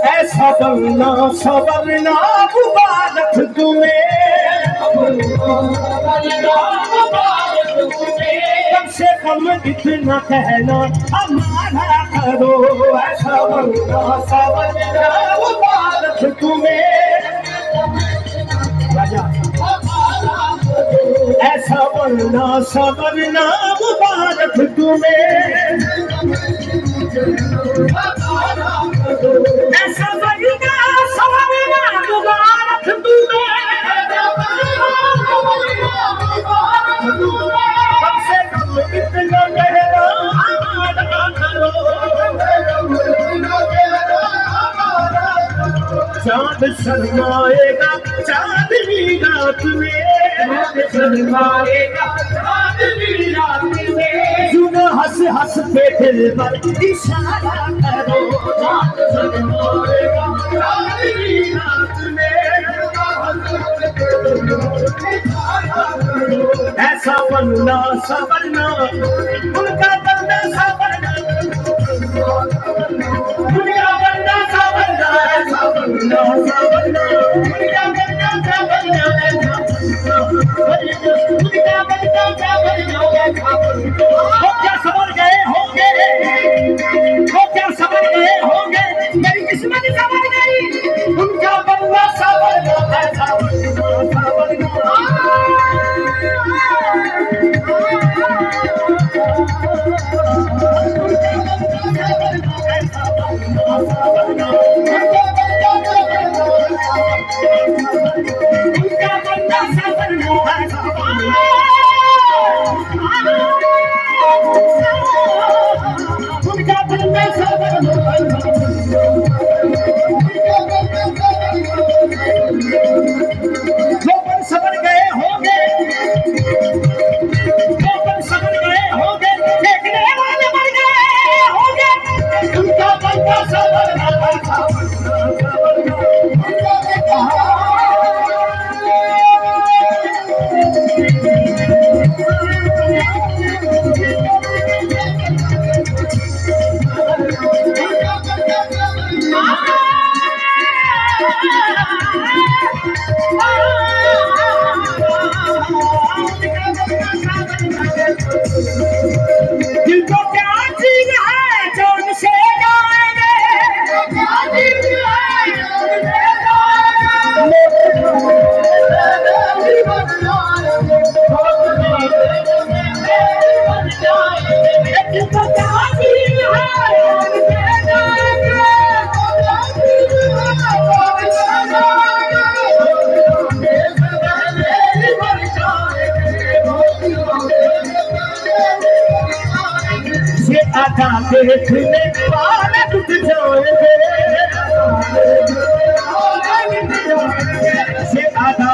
ऐसा बनना सवरना मुबारक तुम्हें, कम से कम इतना कहना हमारा करो। ऐसा बनना सवरना मुबारक तुम्हें, ऐसा बनना सवरना मुबारक तुम्हें, ऐसा बनना सवरना मुबारक तुम्हें, कम से कम इतना कहना हमारा करो। चाँद शर्माएगा चांदनी रात में, शर्माएगा चांदनी रात में, सुन हंस हंस के दिल पर इशारा करो। चाँद शर्माएगा चांदनी रात में, ऐसा बनना सवरना उनका बनना सवरना, दुनिया बनना सवरना, ऐसा बनना सवरना, दुनिया बनना सवरना, दुनिया बनना सवरना। वो क्या सवर गए होंगे, वो क्या सवर गए होंगे, मेरी किस्मत सवर गई, उनका बनना सवरना, ऐसा बनना सवरना। आधा देखने वाले टूट जाएंगे, से आधा